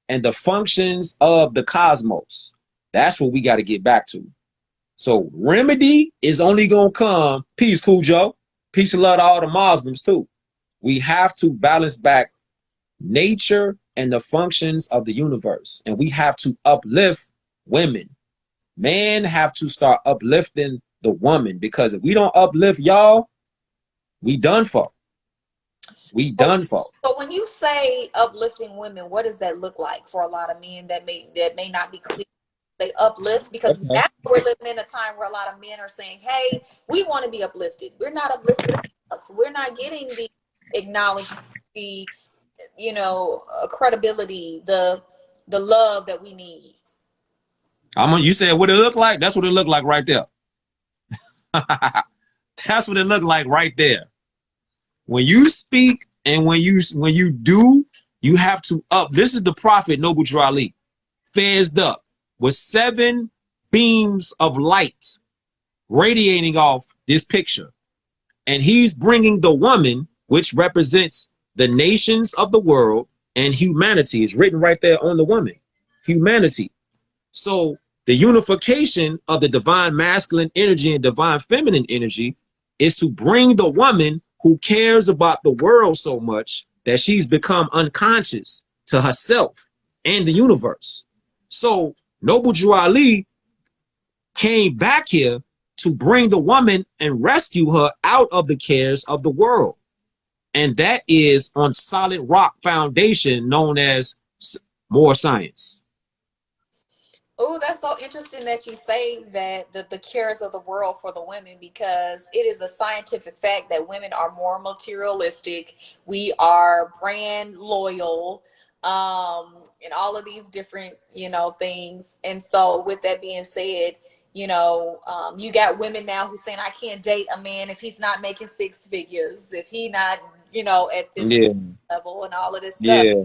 [SPEAKER 2] and the functions of the cosmos. That's what we got to get back to. So remedy is only going to come. Peace, Cujo. Peace and love to all the Muslims too. We have to balance back nature and the functions of the universe. And we have to uplift women. Men have to start uplifting the woman, because if we don't uplift y'all, we done for. We done for.
[SPEAKER 1] So when you say uplifting women, what does that look like for a lot of men that may not be clear? They uplift, because
[SPEAKER 2] Okay.
[SPEAKER 1] now we're living in a time where a lot of men are saying, hey, we want to be uplifted. We're not uplifted enough. We're not getting the acknowledgement, the credibility, the love that we need.
[SPEAKER 2] You said what it looked like? That's what it looked like right there. That's what it looked like right there. When you speak and when you do, you have to up. This is the Prophet Noble Drew Ali, phased up with 7 beams of light radiating off this picture. And he's bringing the woman, which represents the nations of the world, and humanity is written right there on the woman. Humanity. So the unification of the divine masculine energy and divine feminine energy is to bring the woman who cares about the world so much that she's become unconscious to herself and the universe. So Noble Drew Ali came back here to bring the woman and rescue her out of the cares of the world. And that is on solid rock foundation known as more science.
[SPEAKER 1] Oh, that's so interesting that you say that the cares of the world for the women, because it is a scientific fact that women are more materialistic. We are brand loyal, and all of these different, things. And so with that being said, you got women now who saying, I can't date a man if he's not making 6 figures, if he not, at this
[SPEAKER 2] Yeah.
[SPEAKER 1] level and all of this stuff.
[SPEAKER 2] Yeah.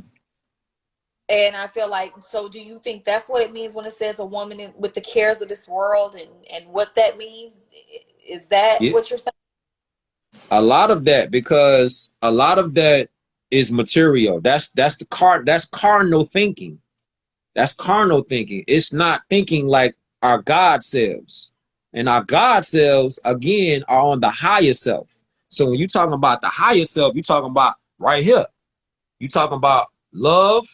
[SPEAKER 1] And I feel like, so do you think that's what it means when it says a woman with the cares of this world, and what that means? Is that
[SPEAKER 2] Yeah.
[SPEAKER 1] what you're saying?
[SPEAKER 2] A lot of that, because a lot of that is material. That's carnal thinking. That's carnal thinking. It's not thinking like our God selves. And our God selves, again, are on the higher self. So when you're talking about the higher self, you're talking about right here. You're talking about love,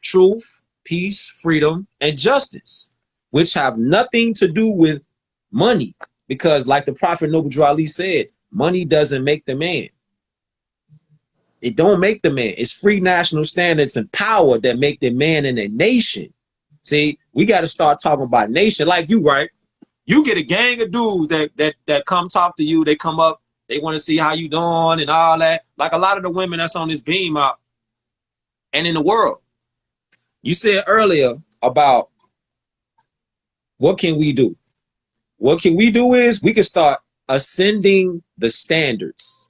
[SPEAKER 2] truth, peace, freedom, and justice, which have nothing to do with money. Because like the Prophet Noble Ali said, money doesn't make the man. It don't make the man. It's free national standards and power that make the man in a nation. See, we got to start talking about nation like you, right? You get a gang of dudes that come talk to you. They come up, they want to see how you doing and all that. Like a lot of the women that's on this beam up and in the world. You said earlier about what can we do? What can we do is we can start ascending the standards.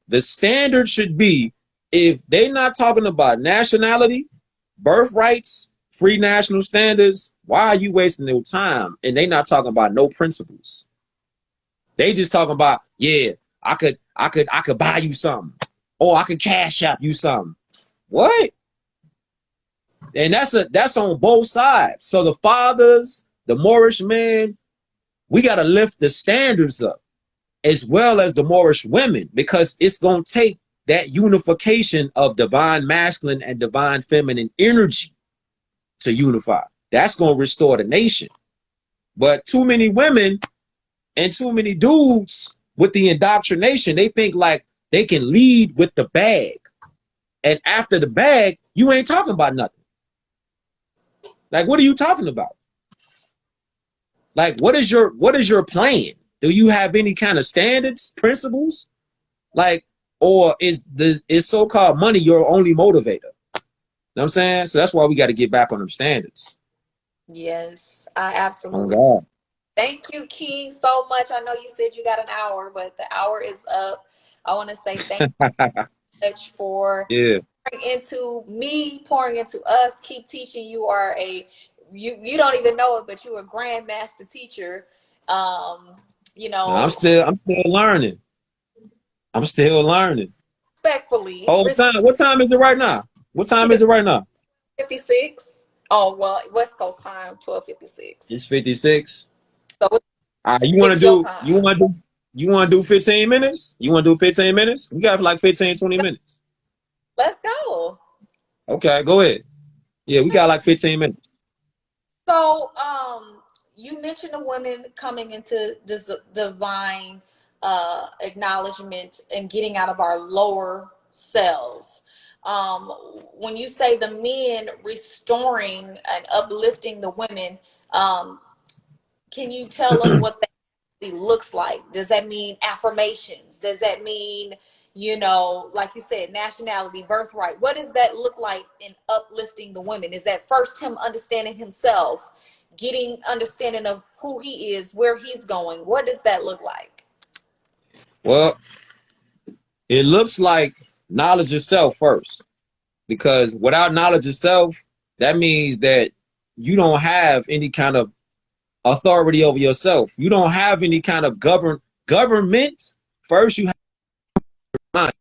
[SPEAKER 2] The standard should be, if they're not talking about nationality, birthrights, free national standards, why are you wasting their time? And they not talking about no principles. They just talking about, yeah, I could buy you something, or I could cash out you something. What? And that's on both sides. So the fathers, the Moorish men, we got to lift the standards up, as well as the Moorish women, because it's going to take that unification of divine masculine and divine feminine energy to unify. That's going to restore the nation. But too many women and too many dudes with the indoctrination, they think like they can lead with the bag. And after the bag, you ain't talking about nothing. Like, what are you talking about? Like, what is your plan? Do you have any kind of standards, principles? Like, or is so-called money your only motivator? You know what I'm saying? So that's why we got to get back on them standards.
[SPEAKER 1] Yes, I
[SPEAKER 2] Oh
[SPEAKER 1] absolutely.
[SPEAKER 2] God.
[SPEAKER 1] Thank you, King, so much. I know you said you got an hour, but the hour is up. I want to say thank you much for
[SPEAKER 2] Yeah.
[SPEAKER 1] pouring into me, pouring into us. Keep teaching. You are you don't even know it, but you are a grandmaster teacher. Um, you
[SPEAKER 2] No, I'm
[SPEAKER 1] know,
[SPEAKER 2] still learning. I'm still learning.
[SPEAKER 1] respectfully,
[SPEAKER 2] Whole time. What time is it right now? What time is it right now?
[SPEAKER 1] 56. Oh well, West Coast time, 12:56.
[SPEAKER 2] It's 56.
[SPEAKER 1] So
[SPEAKER 2] You want to
[SPEAKER 1] it's your
[SPEAKER 2] do
[SPEAKER 1] time.
[SPEAKER 2] 15 minutes? You want to do 15 minutes? We got like 15, 20 minutes.
[SPEAKER 1] Let's go.
[SPEAKER 2] Okay, go ahead. Yeah, we got like 15 minutes.
[SPEAKER 1] So, you mentioned the women coming into this divine acknowledgement and getting out of our lower selves. Um, when you say the men restoring and uplifting the women, um, can you tell us what that looks like? Does that mean affirmations? Does that mean, like you said, nationality, birthright? What does that look like in uplifting the women? Is that first him understanding himself, getting understanding of who he is, where he's going? What does that look like?
[SPEAKER 2] Well, it looks like knowledge itself first, because without knowledge itself, that means that you don't have any kind of authority over yourself. You don't have any kind of government. First, you have mind.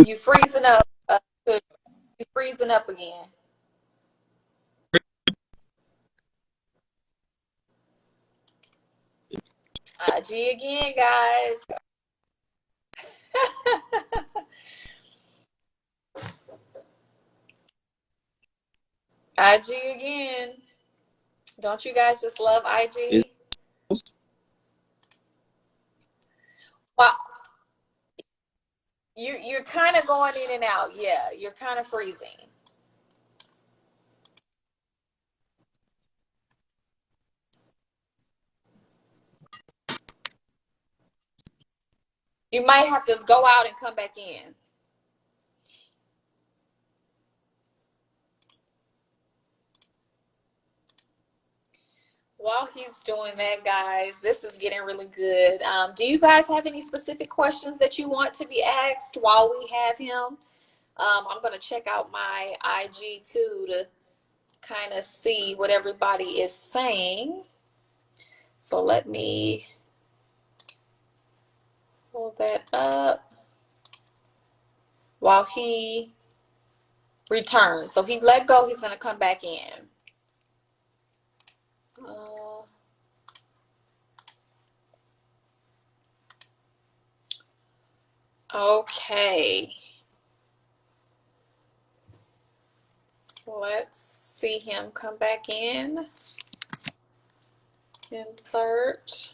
[SPEAKER 1] You freezing up. You freezing up again. IG again, guys. IG again. Don't you guys just love IG? Well, you're kind of going in and out. Yeah, you're kind of freezing. You might have to go out and come back in. While he's doing that, guys, this is getting really good. Do you guys have any specific questions that you want to be asked while we have him? I'm going to check out my IG too to kind of see what everybody is saying. So let me pull that up while he returns. So he let go. He's going to come back in. Uh, okay. Let's see him come back in. Insert.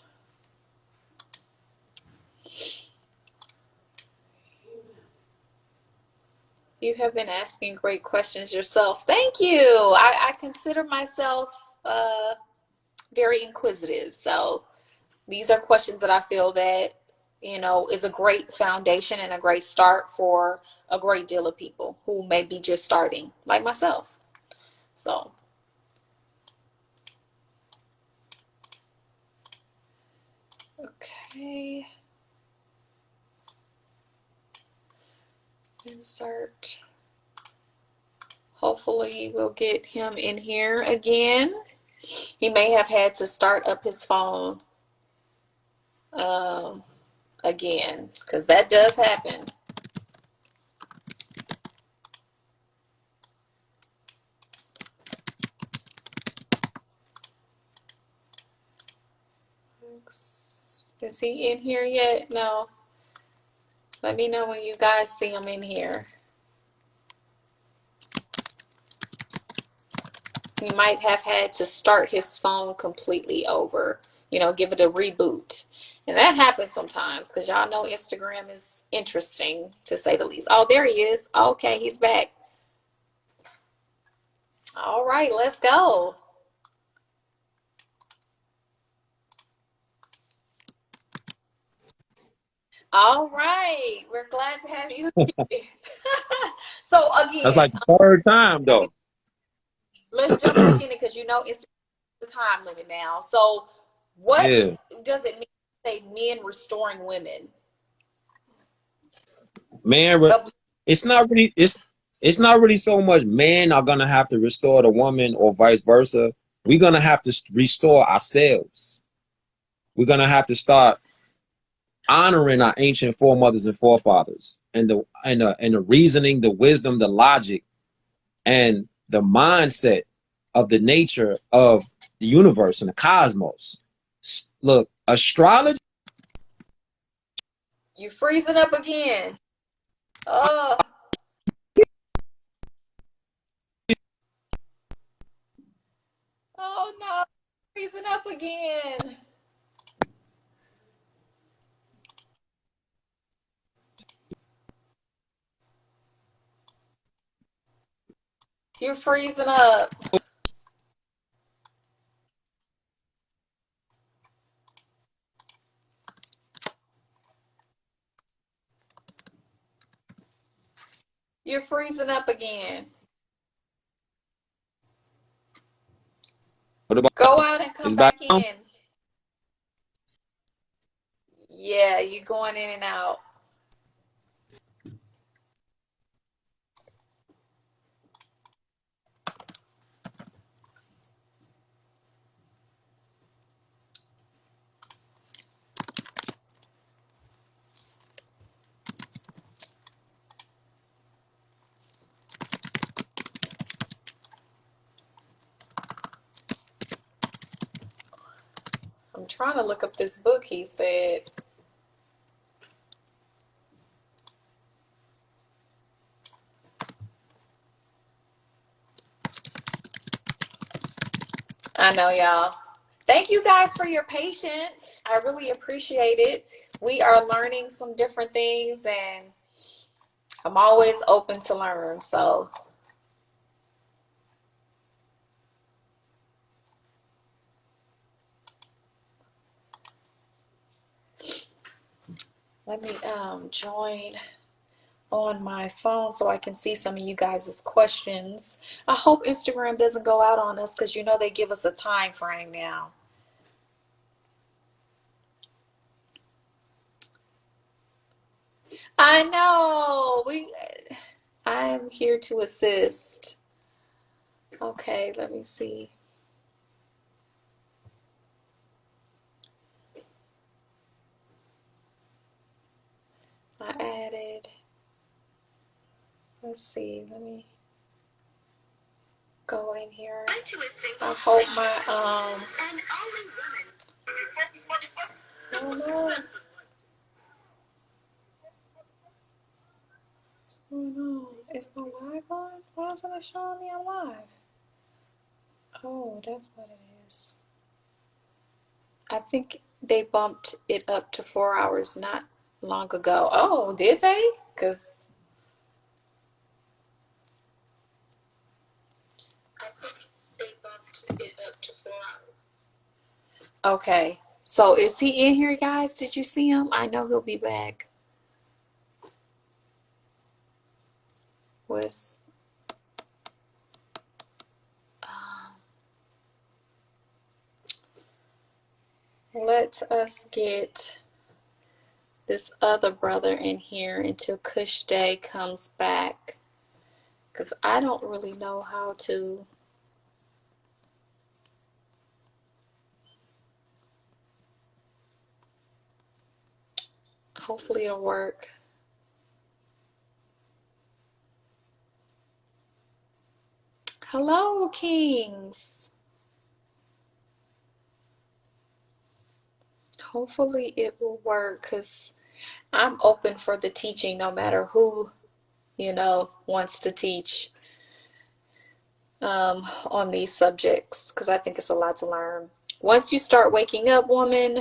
[SPEAKER 1] You have been asking great questions yourself. Thank you. I consider myself very inquisitive. So these are questions that I feel that, you know, is a great foundation and a great start for a great deal of people who may be just starting, like myself. So, okay. Insert. Hopefully we'll get him in here again. He may have had to start up his phone again, because that does happen. Is he in here yet? No. Let me know when you guys see him in here. He might have had to start his phone completely over, you know, give it a reboot. And that happens sometimes because y'all know Instagram is interesting to say the least. Oh, there he is. Okay, he's back. All right, let's go. All right, we're glad to have you. So
[SPEAKER 2] That's
[SPEAKER 1] again,
[SPEAKER 2] like the third time though.
[SPEAKER 1] let's jump back in it because you know Instagram time limit now. So what
[SPEAKER 2] Yeah,
[SPEAKER 1] does it mean to say men restoring women?
[SPEAKER 2] man. It's not really. It's not really so much men are gonna have to restore the woman or vice versa. We're gonna have to restore ourselves. We're gonna have to start honoring our ancient foremothers and forefathers, and the reasoning, the wisdom, the logic, and the mindset of the nature of the universe and the cosmos. Look, astrology.
[SPEAKER 1] You freezing up again. Oh, oh no, freezing up again. You're freezing up. You're freezing up again.
[SPEAKER 2] What about
[SPEAKER 1] Go out and
[SPEAKER 2] is
[SPEAKER 1] come
[SPEAKER 2] back
[SPEAKER 1] back
[SPEAKER 2] on?
[SPEAKER 1] in. Yeah, you're going in and out. I'm trying to look up this book he said. I know, y'all. Thank you guys for your patience. I really appreciate it. We are learning some different things, and I'm always open to learn. So let me join on my phone so I can see some of you guys' questions. I hope Instagram doesn't go out on us because you know they give us a time frame now. I know. I am here to assist. Okay, let me see. I added. Let's see. Let me go in here. I hope my oh no. Oh no, is my live on? Why isn't it showing me I'm live? Oh, that's what it is. I think they bumped it up to 4 hours not long ago. Oh, did they? Because I think they bumped it up to 4 hours. Okay. So is he in here, guys? Did you see him? I know he'll be back. Was let us get this other brother in here until Kush Day comes back. Because I don't really know how to. Hopefully it'll work. Hello, Kings. Hopefully it will work because I'm open for the teaching no matter who, wants to teach on these subjects because I think it's a lot to learn. Once you start waking up, woman,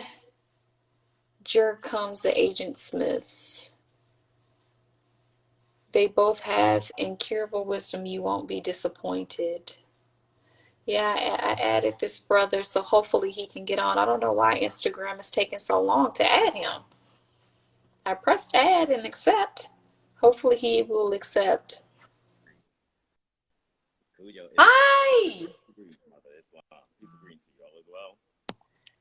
[SPEAKER 1] here comes the Agent Smiths. They both have incurable wisdom. You won't be disappointed. Yeah, I added this brother, so hopefully he can get on. I don't know why Instagram is taking so long to add him. I pressed add and accept. Hopefully he will accept. Hi!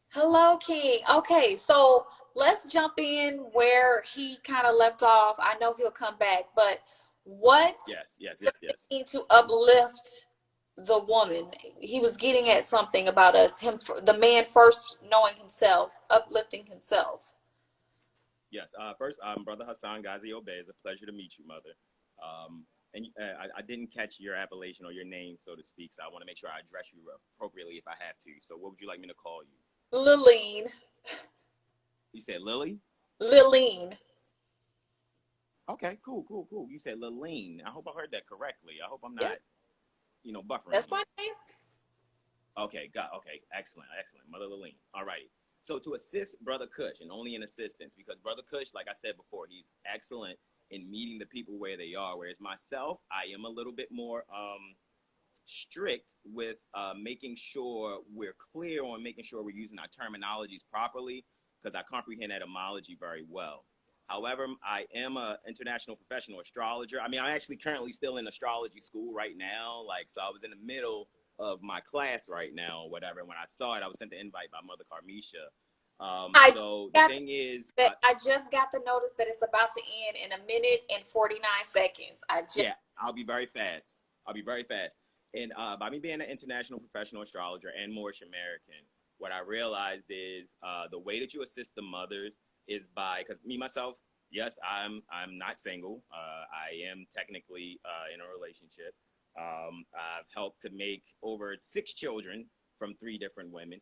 [SPEAKER 1] Hello, King. Okay, so let's jump in where he kind of left off. I know he'll come back, but what does it mean to uplift the woman? He was getting at something about us, the man first knowing himself, uplifting himself.
[SPEAKER 3] Yes. First, Brother Hassan Ghazi Obey. It's a pleasure to meet you, Mother. I didn't catch your appellation or your name, so to speak, so I want to make sure I address you appropriately if I have to. So what would you like me to call you?
[SPEAKER 1] Liline.
[SPEAKER 3] You said Lily?
[SPEAKER 1] Liline.
[SPEAKER 3] Okay, cool. You said Liline. I hope I heard that correctly. I hope I'm not, buffering.
[SPEAKER 1] That's my name.
[SPEAKER 3] Okay, excellent. Mother Liline. All right. So to assist Brother Kush, and only in assistance, because Brother Kush, like I said before, he's excellent in meeting the people where they are. Whereas myself, I am a little bit more strict with making sure we're clear on making sure we're using our terminologies properly, because I comprehend etymology very well. However, I am an international professional astrologer. I mean, I'm actually currently still in astrology school right now. So I was in the middle of my class right now or whatever. When I saw it, I was sent the invite by Mother Carmisha. So the thing is,
[SPEAKER 1] I just got the notice that it's about to end in 1:49.
[SPEAKER 3] Yeah, I'll be very fast. And by me being an international professional astrologer and Moorish American, what I realized is the way that you assist the mothers is because me myself, yes, I'm not single. I am technically in a relationship. I've helped to make over 6 children from 3 different women,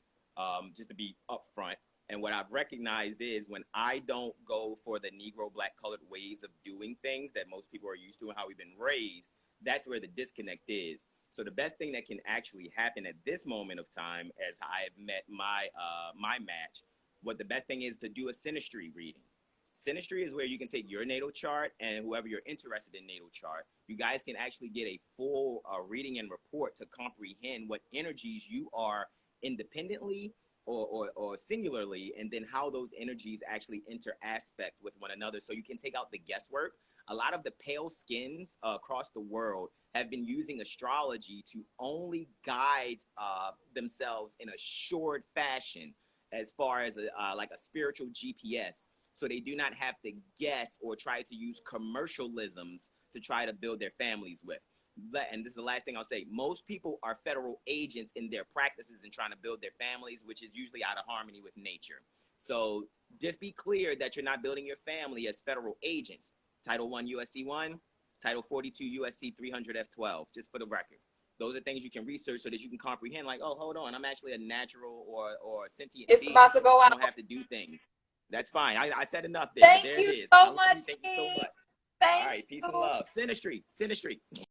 [SPEAKER 3] just to be upfront. And what I've recognized is when I don't go for the Negro black colored ways of doing things that most people are used to and how we've been raised, that's where the disconnect is. So the best thing that can actually happen at this moment of time, as I have met my match, what the best thing is to do a synastry reading. Synastry is where you can take your natal chart and whoever you're interested in natal chart, you guys can actually get a full reading and report to comprehend what energies you are independently or singularly, and then how those energies actually interaspect with one another, so you can take out the guesswork. A lot of the pale skins across the world have been using astrology to only guide themselves in a short fashion as far as like a spiritual GPS, so they do not have to guess or try to use commercialisms to try to build their families with. And this is the last thing I'll say, most people are federal agents in their practices and trying to build their families, which is usually out of harmony with nature. So just be clear that you're not building your family as federal agents. Title 1 USC 1, Title 42 USC 300 F12, just for the record. Those are things you can research so that you can comprehend, like, oh, hold on, I'm actually a natural or sentient
[SPEAKER 1] it's
[SPEAKER 3] being.
[SPEAKER 1] about to go out.
[SPEAKER 3] I don't have to do things. That's fine. I said enough there.
[SPEAKER 1] Thank
[SPEAKER 3] but there
[SPEAKER 1] you
[SPEAKER 3] it is.
[SPEAKER 1] so much,
[SPEAKER 3] Thank you so much.
[SPEAKER 1] Thank
[SPEAKER 3] All right, peace and
[SPEAKER 1] you.
[SPEAKER 3] love. Sinistry.